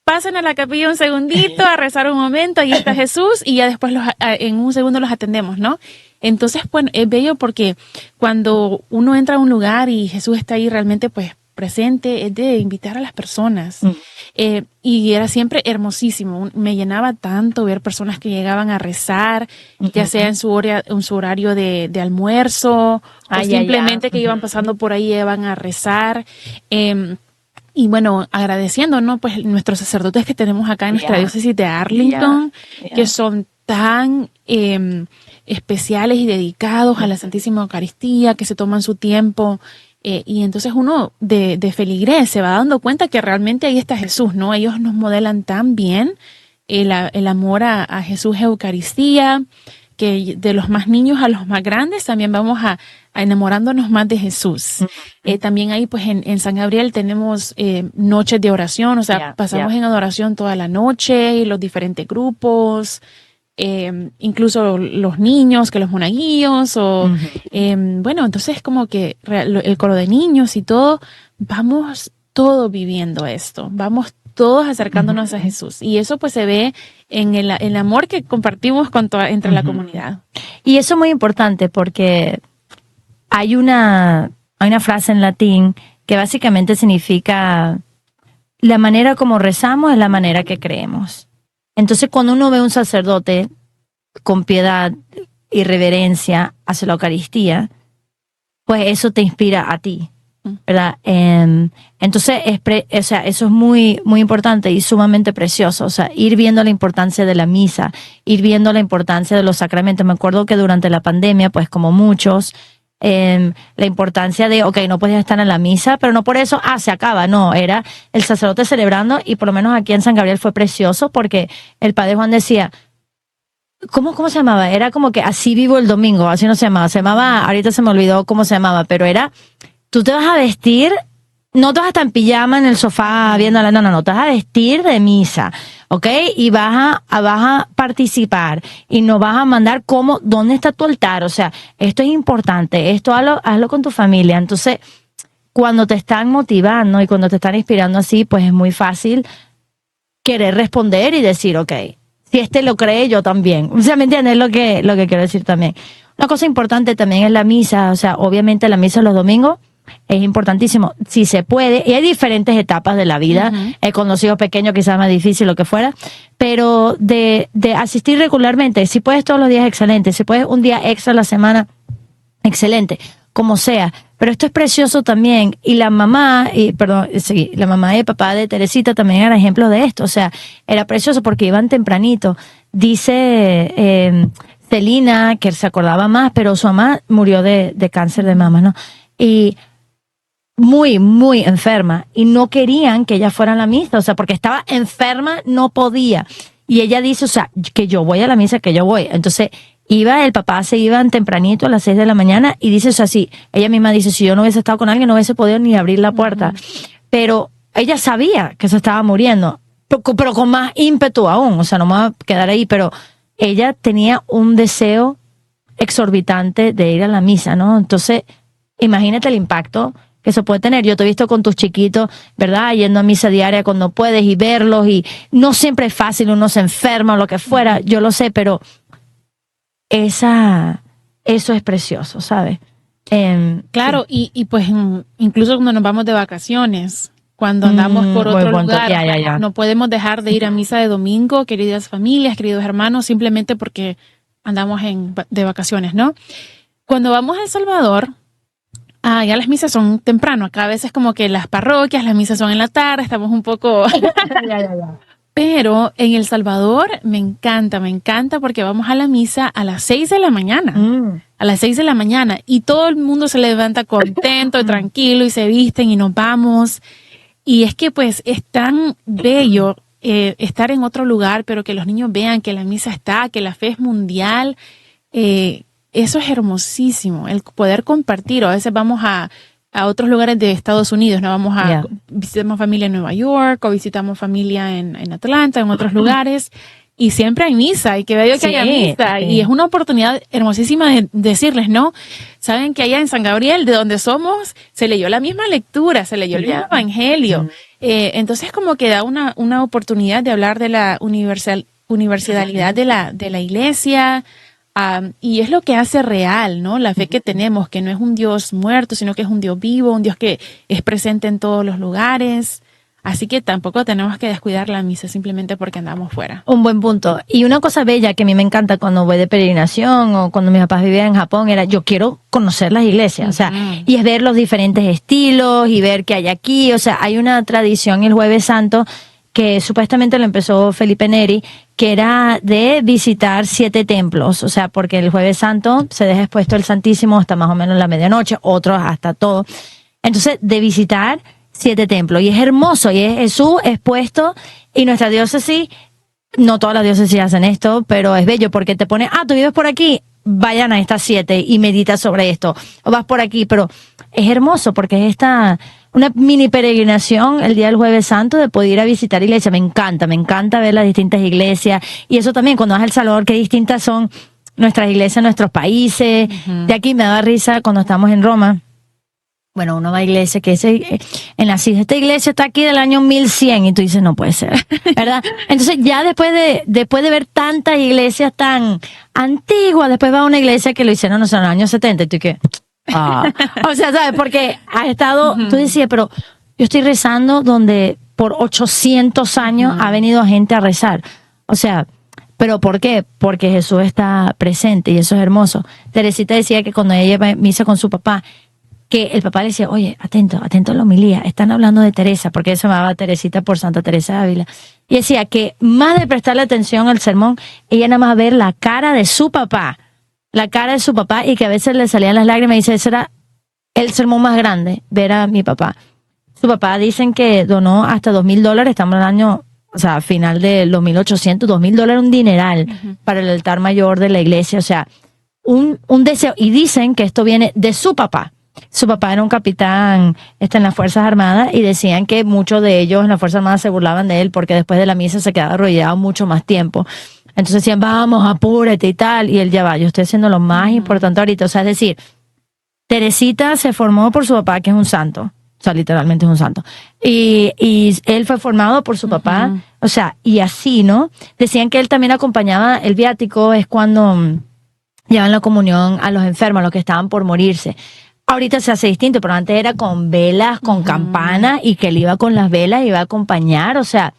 pasen a la capilla un segundito a rezar un momento, ahí está Jesús, y ya después en un segundo los atendemos, ¿no? Entonces, bueno, es bello porque cuando uno entra a un lugar y Jesús está ahí realmente, pues presente es de invitar a las personas. Y era siempre hermosísimo. Me llenaba tanto ver personas que llegaban a rezar, ya sea en su horario de almuerzo, o simplemente que iban pasando por ahí, iban a rezar. Y bueno, agradeciendo, ¿no? Pues nuestros sacerdotes que tenemos acá en nuestra diócesis de Arlington, que son tan especiales y dedicados a la Santísima Eucaristía, que se toman su tiempo. Y entonces uno de feligrés se va dando cuenta que realmente ahí está Jesús, ¿no? Ellos nos modelan tan bien el amor a Jesús Eucaristía, que de los más niños a los más grandes también vamos a enamorándonos más de Jesús. También ahí pues en San Gabriel tenemos noches de oración, o sea, pasamos en adoración toda la noche, y los diferentes grupos, incluso los niños, que los monaguillos, o bueno, entonces como que el coro de niños y todo, vamos todos viviendo esto, vamos todos acercándonos a Jesús, y eso pues se ve en el amor que compartimos con entre la comunidad. Y eso es muy importante porque hay una frase en latín que básicamente significa: la manera como rezamos es la manera que creemos. Entonces, cuando uno ve a un sacerdote con piedad y reverencia hacia la Eucaristía, pues eso te inspira a ti, ¿verdad? Entonces, o sea, eso es muy, muy importante y sumamente precioso. O sea, ir viendo la importancia de la misa, ir viendo la importancia de los sacramentos. Me acuerdo que durante la pandemia, pues como muchos, la importancia de, no podías estar en la misa, pero no por eso, se acaba, no, era el sacerdote celebrando, y por lo menos aquí en San Gabriel fue precioso porque el padre Juan decía, ¿cómo se llamaba? Era como que así vivo el domingo, así no se llamaba, ahorita se me olvidó cómo se llamaba, pero era, tú te vas a vestir, no te vas a estar en pijama en el sofá viendo no, te vas a vestir de misa, ¿ok? Y vas a participar, y no vas a mandar dónde está tu altar, o sea, esto es importante, esto hazlo con tu familia. Entonces, cuando te están motivando y cuando te están inspirando así, pues es muy fácil querer responder y decir, si lo cree, yo también. O sea, ¿me entiendes lo que quiero decir también? Una cosa importante también es la misa, o sea, obviamente la misa los domingos es importantísimo, si se puede, y hay diferentes etapas de la vida, con los hijos pequeños quizás más difícil, lo que fuera, pero de asistir regularmente, si puedes todos los días, excelente, si puedes un día extra a la semana, excelente, como sea, pero esto es precioso también, y la mamá y el papá de Teresita también eran ejemplos de esto, o sea, era precioso porque iban tempranito. Dice Celina, que se acordaba más, pero su mamá murió de cáncer de mama, ¿no? Y muy, muy enferma, y no querían que ella fuera a la misa, o sea, porque estaba enferma, no podía. Y ella dice, o sea, que yo voy a la misa, que yo voy. Entonces, el papá se iban tempranito a las 6 de la mañana, y dice, o sea, sí, ella misma dice, si yo no hubiese estado con alguien, no hubiese podido ni abrir la puerta. Pero ella sabía que se estaba muriendo, pero con más ímpetu aún, o sea, no me voy a quedar ahí, pero ella tenía un deseo exorbitante de ir a la misa, ¿no? Entonces, imagínate el impacto que eso puede tener. Yo te he visto con tus chiquitos, ¿verdad? Yendo a misa diaria cuando puedes y verlos, y no siempre es fácil, uno se enferma o lo que fuera, yo lo sé, pero eso es precioso, ¿sabes? Claro, sí. y pues incluso cuando nos vamos de vacaciones, cuando andamos por otro lugar, no podemos dejar de ir a misa de domingo, queridas familias, queridos hermanos, simplemente porque andamos de vacaciones, ¿no? Cuando vamos a El Salvador, ya las misas son temprano. Acá a veces como que las parroquias, las misas son en la tarde, estamos un poco... Pero en El Salvador me encanta porque vamos a la misa a las 6 de la mañana. A las 6 de la mañana. Y todo el mundo se levanta contento, tranquilo, y se visten y nos vamos. Y es que pues es tan bello estar en otro lugar, pero que los niños vean que la misa está, que la fe es mundial. Eso es hermosísimo, el poder compartir. A veces vamos a otros lugares de Estados Unidos, ¿no? Visitamos familia en Nueva York, o visitamos familia en Atlanta, en otros lugares, y siempre hay misa, y que bello que haya misa, y es una oportunidad hermosísima de decirles, ¿no? Saben que allá en San Gabriel, de donde somos, se leyó la misma lectura, se leyó el mismo evangelio. Entonces como que da una oportunidad de hablar de la universalidad de la iglesia, Y es lo que hace real, ¿no? La fe que tenemos, que no es un Dios muerto, sino que es un Dios vivo, un Dios que es presente en todos los lugares. Así que tampoco tenemos que descuidar la misa simplemente porque andamos fuera. Un buen punto. Y una cosa bella que a mí me encanta cuando voy de peregrinación o cuando mis papás vivían en Japón era yo quiero conocer las iglesias, o sea, y es ver los diferentes estilos y ver qué hay aquí. O sea, hay una tradición el Jueves Santo que supuestamente lo empezó Felipe Neri, que era de visitar 7 templos, o sea, porque el Jueves Santo se deja expuesto el Santísimo hasta más o menos la medianoche, otros hasta todo. Entonces, de visitar 7 templos, y es hermoso, y es Jesús expuesto, y nuestra diócesis, no todas las diócesis hacen esto, pero es bello porque te pone, tú vives por aquí, vayan a estas 7 y medita sobre esto, o vas por aquí, pero es hermoso porque es una mini peregrinación el día del Jueves Santo de poder ir a visitar iglesias. Me encanta ver las distintas iglesias, y eso también cuando vas a El Salvador, qué distintas son nuestras iglesias, nuestros países. De aquí me da risa cuando estamos en Roma. Bueno, uno va a iglesia que en la CIS, esta iglesia está aquí del año 1100 y tú dices, no puede ser, ¿verdad? Entonces ya después de ver tantas iglesias tan antiguas, después va a una iglesia que lo hicieron, no sé, en los años 70 y tú que, o sea, ¿sabes? Porque has estado, tú decías, pero yo estoy rezando donde por 800 años ha venido gente a rezar. O sea, ¿pero por qué? Porque Jesús está presente y eso es hermoso. Teresita decía que cuando ella iba a misa con su papá, que el papá le decía, oye, atento a la homilía, están hablando de Teresa, porque ella se llamaba Teresita por Santa Teresa de Ávila. Y decía que más de prestarle atención al sermón, ella nada más ver la cara de su papá, y que a veces le salían las lágrimas, y dice, ese era el sermón más grande, ver a mi papá. Su papá dicen que donó hasta $2,000, estamos en el año, o sea, final de los 1800, $2,000, un dineral para el altar mayor de la iglesia, o sea, un deseo, y dicen que esto viene de su papá. Su papá era un capitán en las Fuerzas Armadas, y decían que muchos de ellos en las Fuerzas Armadas se burlaban de él porque después de la misa se quedaba arrodillado mucho más tiempo. Entonces decían, vamos, apúrate y tal, y él ya va, yo estoy haciendo lo más importante ahorita. O sea, es decir, Teresita se formó por su papá, que es un santo, o sea, literalmente es un santo, y él fue formado por su papá, o sea, y así, ¿no? Decían que él también acompañaba, el viático es cuando llevan la comunión a los enfermos, a los que estaban por morirse. Ahorita se hace distinto, pero antes era con velas, con campanas, y que él iba con las velas y iba a acompañar. O sea,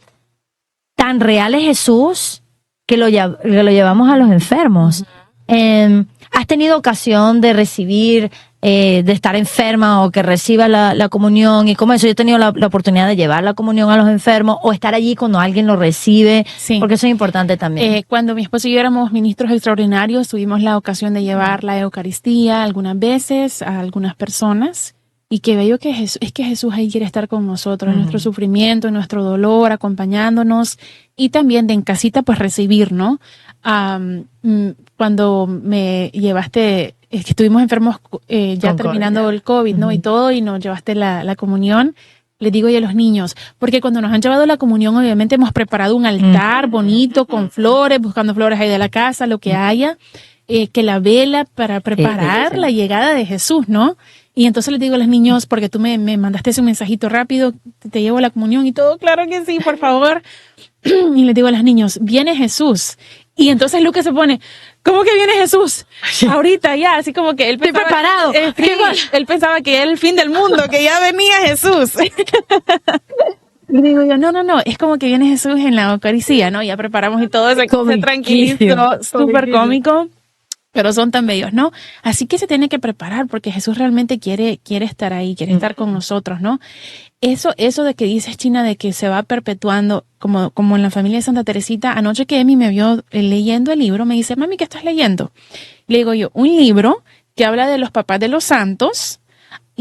tan real es Jesús que lo llevamos a los enfermos. ¿Has tenido ocasión de recibir, de estar enferma o que reciba la comunión? Y como eso, yo he tenido la oportunidad de llevar la comunión a los enfermos o estar allí cuando alguien lo recibe, sí, porque eso es importante también. Cuando mi esposo y yo éramos ministros extraordinarios, tuvimos la ocasión de llevar la Eucaristía algunas veces a algunas personas. Y qué bello que es que Jesús ahí quiere estar con nosotros, en nuestro sufrimiento, en nuestro dolor, acompañándonos, y también de en casita pues recibir, ¿no? Cuando me llevaste, que estuvimos enfermos ya terminando el COVID, ¿no? Y todo, y nos llevaste la comunión, le digo yo a los niños, porque cuando nos han llevado la comunión, obviamente hemos preparado un altar bonito, con flores, buscando flores ahí de la casa, lo que haya, que la vela para preparar la llegada de Jesús, ¿no? Y entonces les digo a los niños, porque tú me mandaste ese mensajito rápido, te llevo la comunión y todo, claro que sí, por favor. Y les digo a los niños, viene Jesús. Y entonces Lucas se pone, ¿cómo que viene Jesús? Ahorita ya, así como que él pensaba, estoy preparado. Él pensaba que era el fin del mundo, que ya venía Jesús. Y digo yo, no, es como que viene Jesús en la Eucaristía, ¿no? Ya preparamos y todo, se tranquilito, súper cómico. Pero son tan bellos, ¿no? Así que se tiene que preparar porque Jesús realmente quiere estar ahí, quiere estar con nosotros, ¿no? Eso de que dices, China, de que se va perpetuando, como en la familia de Santa Teresita, anoche que Emi me vio leyendo el libro, me dice, mami, ¿qué estás leyendo? Le digo yo, un libro que habla de los papás de los santos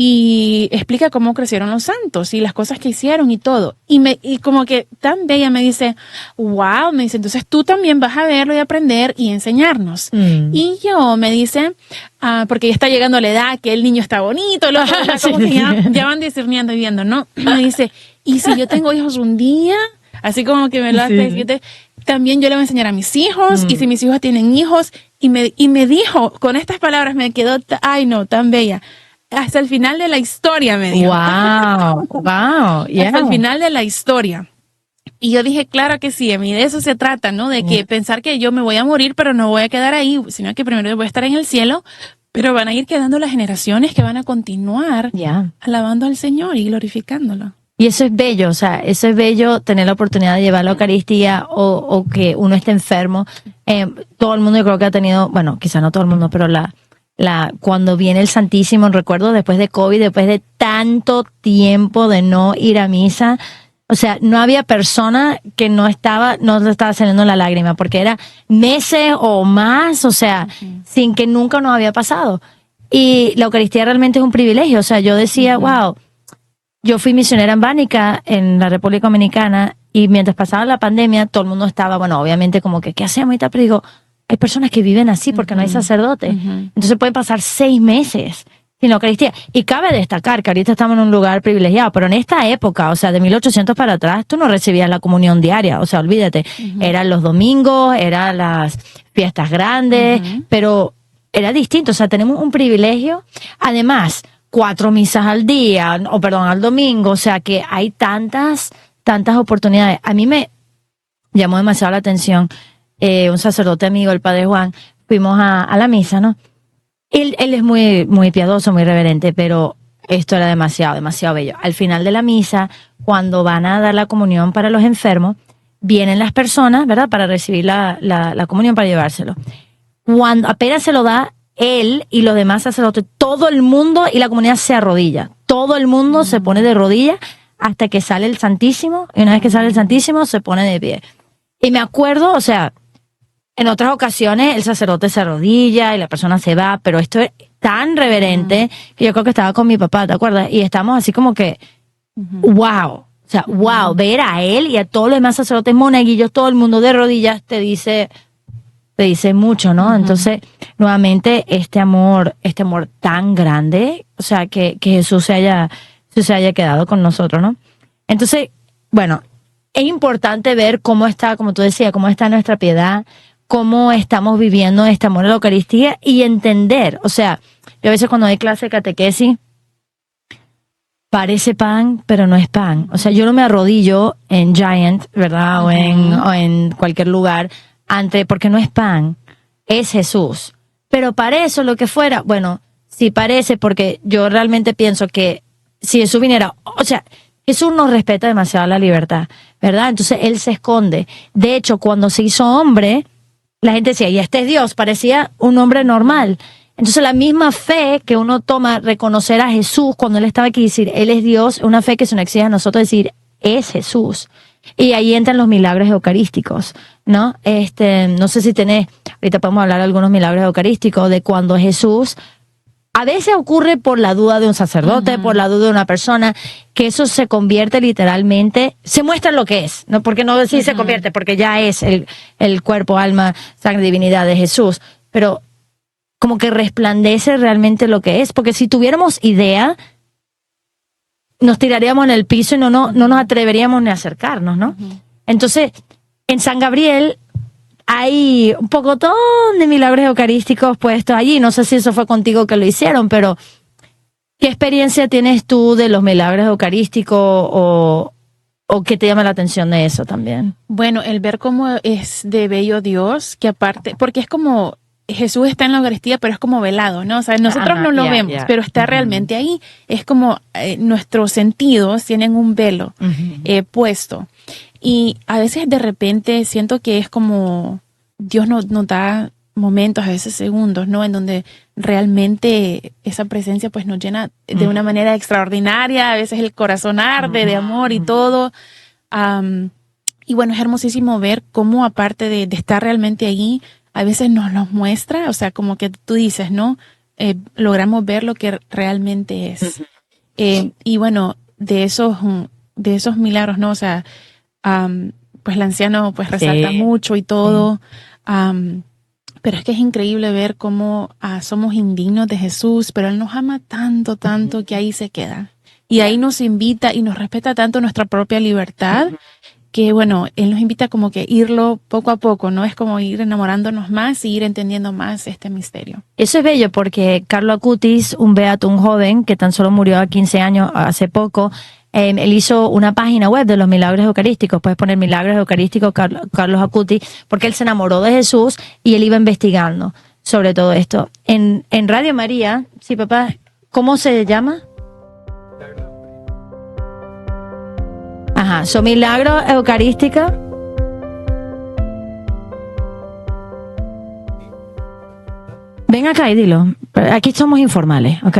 y explica cómo crecieron los santos y las cosas que hicieron y todo. Y como que tan bella me dice, wow, me dice, entonces tú también vas a verlo y aprender y enseñarnos. Y yo me dice, porque ya está llegando a la edad que el niño está bonito, como que ya van discerniendo y viendo, ¿no? Y me dice, y si yo tengo hijos un día, así como que me lo hace, también yo le voy a enseñar a mis hijos, y si mis hijos tienen hijos, y me dijo, con estas palabras me quedó, ay no, tan bella. Hasta el final de la historia, me dijo. Wow. Yeah. Hasta el final de la historia. Y yo dije, claro que sí, a mí de eso se trata, ¿no? De que pensar que yo me voy a morir, pero no voy a quedar ahí, sino que primero voy a estar en el cielo, pero van a ir quedando las generaciones que van a continuar alabando al Señor y glorificándolo. Y eso es bello, o sea, eso es bello tener la oportunidad de llevar la Eucaristía o que uno esté enfermo. Todo el mundo yo creo que ha tenido, bueno, quizá no todo el mundo, pero cuando viene el Santísimo, recuerdo después de COVID, después de tanto tiempo de no ir a misa, o sea, no había persona que no le estaba saliendo la lágrima, porque era meses o más, o sea, sin que nunca nos había pasado. Y la Eucaristía realmente es un privilegio, o sea, yo decía, wow. Yo fui misionera en Bánica, en la República Dominicana, y mientras pasaba la pandemia, todo el mundo estaba, bueno, obviamente como que, ¿qué hacemos y tal? Pero digo, hay personas que viven así porque no hay sacerdote. Entonces pueden pasar 6 meses sin la Eucaristía. Y cabe destacar que ahorita estamos en un lugar privilegiado, pero en esta época, o sea, de 1800 para atrás, tú no recibías la comunión diaria, o sea, olvídate. Eran los domingos, eran las fiestas grandes, pero era distinto, o sea, tenemos un privilegio. Además, 4 misas al día, al domingo, o sea que hay tantas oportunidades. A mí me llamó demasiado la atención un sacerdote amigo, el padre Juan, fuimos a la misa, ¿no? Él es muy, muy piadoso, muy reverente, pero esto era demasiado bello. Al final de la misa, cuando van a dar la comunión para los enfermos, vienen las personas, ¿verdad?, para recibir la comunión, para llevárselo. Cuando apenas se lo da él y los demás sacerdotes, todo el mundo y la comunidad se arrodilla. Todo el mundo se pone de rodillas hasta que sale el Santísimo, y una vez que sale el Santísimo se pone de pie. Y me acuerdo, o sea, en otras ocasiones el sacerdote se arrodilla y la persona se va, pero esto es tan reverente que yo creo que estaba con mi papá, ¿te acuerdas? Y estamos así como que, wow, o sea, wow, ver a él y a todos los demás sacerdotes monaguillos, todo el mundo de rodillas te dice mucho, ¿no? Entonces, nuevamente, este amor tan grande, o sea, que Jesús se haya quedado con nosotros, ¿no? Entonces, bueno, es importante ver cómo está, como tú decías, cómo está nuestra piedad, cómo estamos viviendo este amor a la Eucaristía y entender, o sea, yo a veces cuando doy clase de catequesis, parece pan, pero no es pan. O sea, yo no me arrodillo en Giant, ¿verdad? O en cualquier lugar, porque no es pan, es Jesús. Pero para eso lo que fuera, bueno, sí parece, porque yo realmente pienso que si Jesús viniera, o sea, Jesús nos respeta demasiado la libertad, ¿verdad? Entonces Él se esconde. De hecho, cuando se hizo hombre, la gente decía, y este es Dios, parecía un hombre normal. Entonces la misma fe que uno toma, reconocer a Jesús cuando Él estaba aquí, decir, Él es Dios, una fe que se nos exige a nosotros decir, es Jesús. Y ahí entran los milagros eucarísticos, ¿no? No sé si ahorita podemos hablar de algunos milagros eucarísticos, de cuando Jesús, a veces ocurre por la duda de un sacerdote, por la duda de una persona, que eso se convierte literalmente, se muestra lo que es, ¿no? Porque no decir se convierte, porque ya es el cuerpo, alma, sangre, divinidad de Jesús, pero como que resplandece realmente lo que es, porque si tuviéramos idea, nos tiraríamos en el piso y no nos atreveríamos ni a acercarnos, ¿no? Entonces, en San Gabriel hay un pocotón de milagros eucarísticos puestos allí. No sé si eso fue contigo que lo hicieron, pero ¿qué experiencia tienes tú de los milagros eucarísticos o qué te llama la atención de eso también? Bueno, el ver cómo es de bello Dios, que aparte, porque es como Jesús está en la Eucaristía, pero es como velado, ¿no? O sea, nosotros no lo vemos, pero está realmente ahí. Es como nuestros sentidos tienen un velo puesto. Y a veces de repente siento que es como Dios nos da momentos, a veces segundos, ¿no? En donde realmente esa presencia pues nos llena de una manera extraordinaria. A veces el corazón arde de amor y todo. Y bueno, es hermosísimo ver cómo aparte de estar realmente allí, a veces nos los muestra, o sea, como que tú dices, ¿no? Logramos ver lo que realmente es. Y bueno, de esos milagros, ¿no? O sea, pues el anciano pues resalta mucho y todo, pero es que es increíble ver cómo somos indignos de Jesús, pero Él nos ama tanto, tanto que ahí se queda. Y ahí nos invita y nos respeta tanto nuestra propia libertad, que bueno, Él nos invita como que irlo poco a poco, ¿no? Es como ir enamorándonos más y ir entendiendo más este misterio. Eso es bello porque Carlo Acutis, un beato, un joven que tan solo murió a 15 años hace poco, Él hizo una página web de los milagros eucarísticos. Puedes poner milagros eucarísticos Carlos Acuti, porque él se enamoró de Jesús y él iba investigando sobre todo esto. En Radio María, sí, papá, ¿cómo se llama? Ajá, son milagros eucarísticos. Ven acá y dilo. Aquí somos informales, ¿ok?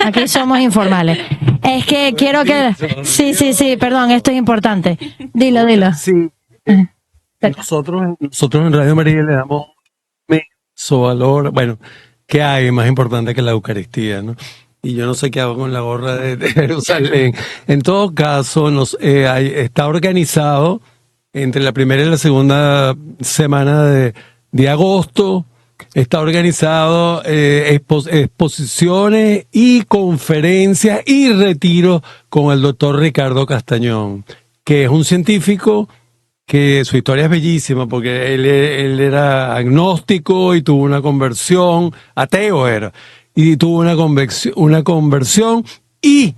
Aquí somos informales. Es que quiero que... Sí, perdón, esto es importante. Dilo. Sí. Nosotros en Radio María le damos inmenso valor. Bueno, ¿qué hay más importante que la Eucaristía, no? Y yo no sé qué hago con la gorra de Jerusalén. En todo caso, está organizado entre la primera y la segunda semana de agosto. Está organizado exposiciones y conferencias y retiros con el doctor Ricardo Castañón, que es un científico que su historia es bellísima porque él era agnóstico y tuvo una conversión, ateo era, y tuvo una conversión y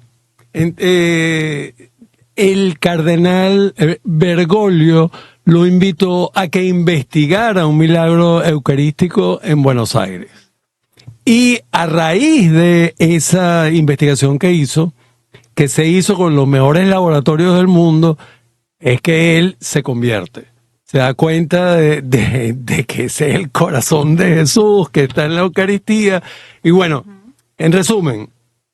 el cardenal Bergoglio lo invitó a que investigara un milagro eucarístico en Buenos Aires. Y a raíz de esa investigación que se hizo con los mejores laboratorios del mundo, es que él se convierte. Se da cuenta de que ese es el corazón de Jesús, que está en la Eucaristía. Y bueno, en resumen,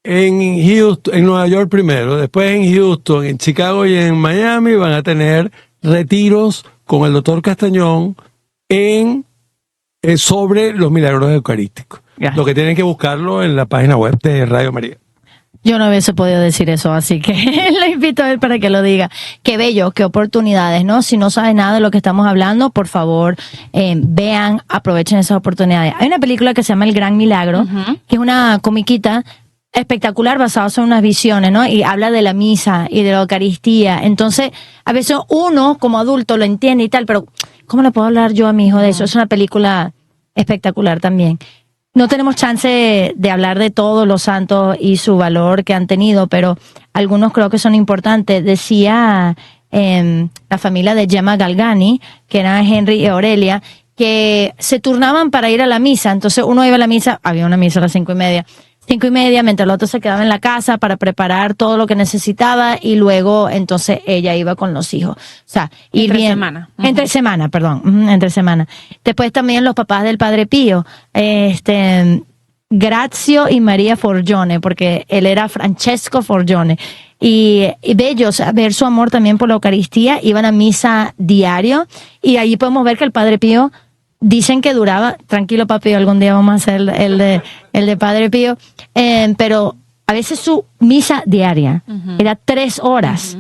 en Houston, en Nueva York primero, después en Houston, en Chicago y en Miami van a tener retiros con el doctor Castañón sobre los milagros eucarísticos. Yeah. Lo que tienen que buscarlo en la página web de Radio María. Yo no hubiese podido decir eso, así que le invito a él para que lo diga. Qué bello, qué oportunidades, ¿no? Si no sabes nada de lo que estamos hablando, por favor, vean, aprovechen esas oportunidades. Hay una película que se llama El Gran Milagro, que es una comiquita espectacular basado en unas visiones, ¿no? Y habla de la misa y de la Eucaristía. Entonces, a veces uno como adulto lo entiende y tal, pero ¿cómo le puedo hablar yo a mi hijo de eso? Es una película espectacular también. No tenemos chance de hablar de todos los santos y su valor que han tenido, pero algunos creo que son importantes. Decía la familia de Gemma Galgani, que eran Henry y Aurelia, que se turnaban para ir a la misa. Entonces uno iba a la misa, había una misa a las 5:30, mientras el otro se quedaba en la casa para preparar todo lo que necesitaba y luego entonces ella iba con los hijos. O sea, ir entre bien. Semana. Entre semana, perdón. Entre semana. Después también los papás del Padre Pío, Grazio y María Forgione, porque él era Francesco Forgione. Y bello, o sea, ver su amor también por la Eucaristía, iban a misa diario y ahí podemos ver que el Padre Pío dicen que duraba, tranquilo papi, algún día vamos a hacer el de Padre Pío, pero a veces su misa diaria era 3 horas,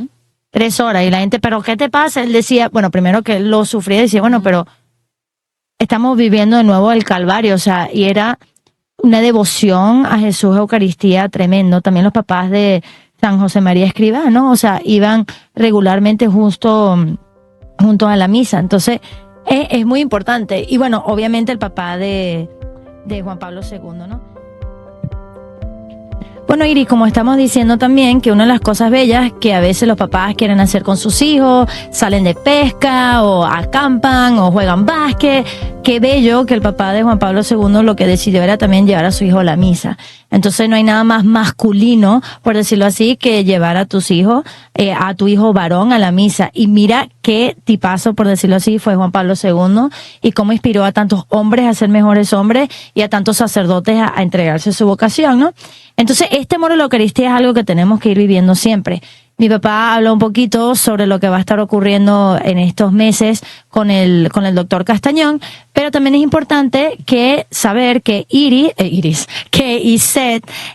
3 horas, y la gente, ¿pero qué te pasa? Él decía, bueno, primero que él lo sufría, decía, bueno, pero estamos viviendo de nuevo el Calvario, o sea, y era una devoción a Jesús, Eucaristía, tremendo. También los papás de San José María Escrivá, ¿no? O sea, iban regularmente junto a la misa, entonces es muy importante. Y bueno, obviamente el papá de Juan Pablo II, ¿no? Bueno, Iris, como estamos diciendo también, que una de las cosas bellas que a veces los papás quieren hacer con sus hijos, salen de pesca o acampan o juegan básquet. Qué bello que el papá de Juan Pablo II lo que decidió era también llevar a su hijo a la misa. Entonces no hay nada más masculino, por decirlo así, que llevar a tus hijos, a tu hijo varón a la misa. Y mira qué tipazo, por decirlo así, fue Juan Pablo II y cómo inspiró a tantos hombres a ser mejores hombres y a tantos sacerdotes a entregarse a su vocación, ¿no? Entonces, este amor a la Eucaristía es algo que tenemos que ir viviendo siempre. Mi papá habló un poquito sobre lo que va a estar ocurriendo en estos meses con el doctor Castañón, pero también es importante saber que Iset,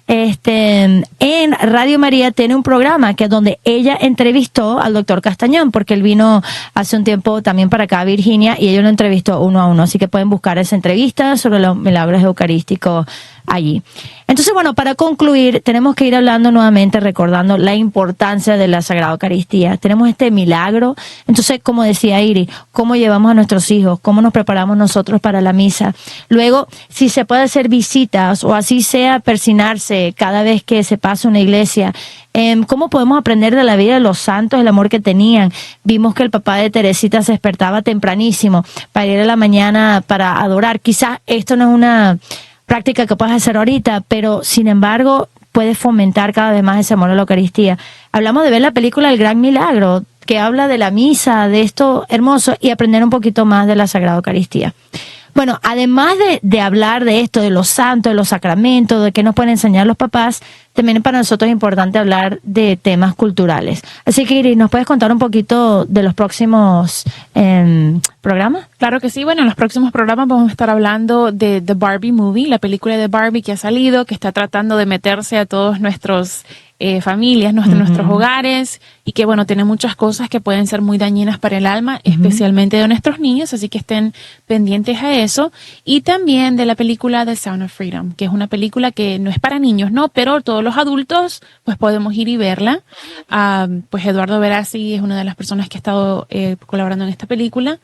en Radio María tiene un programa que es donde ella entrevistó al doctor Castañón, porque él vino hace un tiempo también para acá a Virginia y ella lo entrevistó 1 a 1, así que pueden buscar esa entrevista sobre los milagros eucarísticos allí. Entonces, bueno, para concluir, tenemos que ir hablando nuevamente, recordando la importancia importancia de la Sagrada Eucaristía. Tenemos este milagro. Entonces, como decía Iris, ¿cómo llevamos a nuestros hijos? ¿Cómo nos preparamos nosotros para la misa? Luego, si se puede hacer visitas o así sea persinarse cada vez que se pasa una iglesia, ¿cómo podemos aprender de la vida de los santos, el amor que tenían? Vimos que el papá de Teresita se despertaba tempranísimo para ir a la mañana para adorar. Quizás esto no es una práctica que puedas hacer ahorita, pero sin embargo puedes fomentar cada vez más ese amor a la Eucaristía. Hablamos de ver la película El Gran Milagro, que habla de la misa, de esto hermoso, y aprender un poquito más de la Sagrada Eucaristía. Bueno, además de hablar de esto, de los santos, de los sacramentos, de qué nos pueden enseñar los papás, también para nosotros es importante hablar de temas culturales. Así que, Iris, ¿nos puedes contar un poquito de los próximos programas? Claro que sí. Bueno, en los próximos programas vamos a estar hablando de The Barbie Movie, la película de Barbie que ha salido, que está tratando de meterse a todos nuestros familias, nuestros hogares, y que bueno, tiene muchas cosas que pueden ser muy dañinas para el alma, especialmente de nuestros niños, así que estén pendientes a eso. Y también de la película The Sound of Freedom, que es una película que no es para niños, ¿no? Pero todos los adultos pues podemos ir y verla. Pues Eduardo Verástegui es una de las personas que ha estado colaborando en esta película,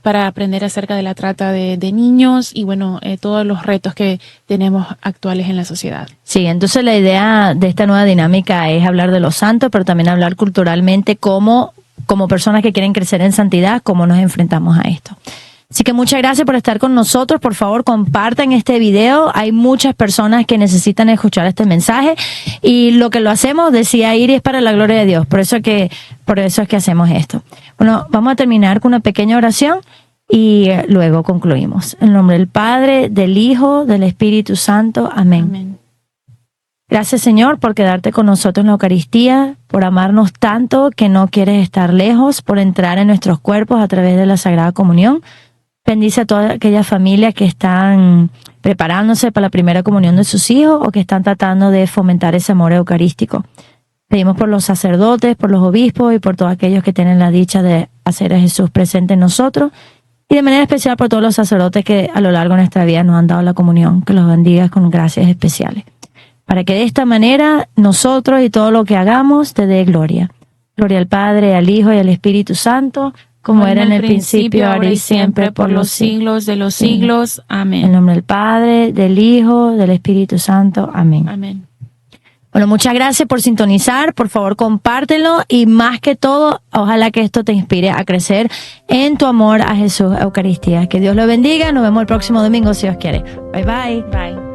para aprender acerca de la trata de niños y bueno, todos los retos que tenemos actuales en la sociedad. Sí, entonces la idea de esta nueva dinámica es hablar de los santos, pero también hablar culturalmente como personas que quieren crecer en santidad, cómo nos enfrentamos a esto. Así que muchas gracias por estar con nosotros. Por favor, compartan este video. Hay muchas personas que necesitan escuchar este mensaje y lo que lo hacemos, decía Iris, es para la gloria de Dios. Por eso es que hacemos esto. Bueno, vamos a terminar con una pequeña oración y luego concluimos. En el nombre del Padre, del Hijo, del Espíritu Santo. Amén. Amén. Gracias, Señor, por quedarte con nosotros en la Eucaristía, por amarnos tanto que no quieres estar lejos, por entrar en nuestros cuerpos a través de la Sagrada Comunión. Bendice a todas aquellas familias que están preparándose para la primera comunión de sus hijos o que están tratando de fomentar ese amor eucarístico. Pedimos por los sacerdotes, por los obispos y por todos aquellos que tienen la dicha de hacer a Jesús presente en nosotros. Y de manera especial por todos los sacerdotes que a lo largo de nuestra vida nos han dado la comunión, que los bendigas con gracias especiales. Para que de esta manera nosotros y todo lo que hagamos te dé gloria. Gloria al Padre, al Hijo y al Espíritu Santo, como era en el principio, ahora y siempre, por los siglos de los siglos. Amén. En el nombre del Padre, del Hijo, del Espíritu Santo. Amén. Amén. Bueno, muchas gracias por sintonizar. Por favor, compártelo y más que todo, ojalá que esto te inspire a crecer en tu amor a Jesús, Eucaristía. Que Dios lo bendiga. Nos vemos el próximo domingo si Dios quiere. Bye, bye. Bye.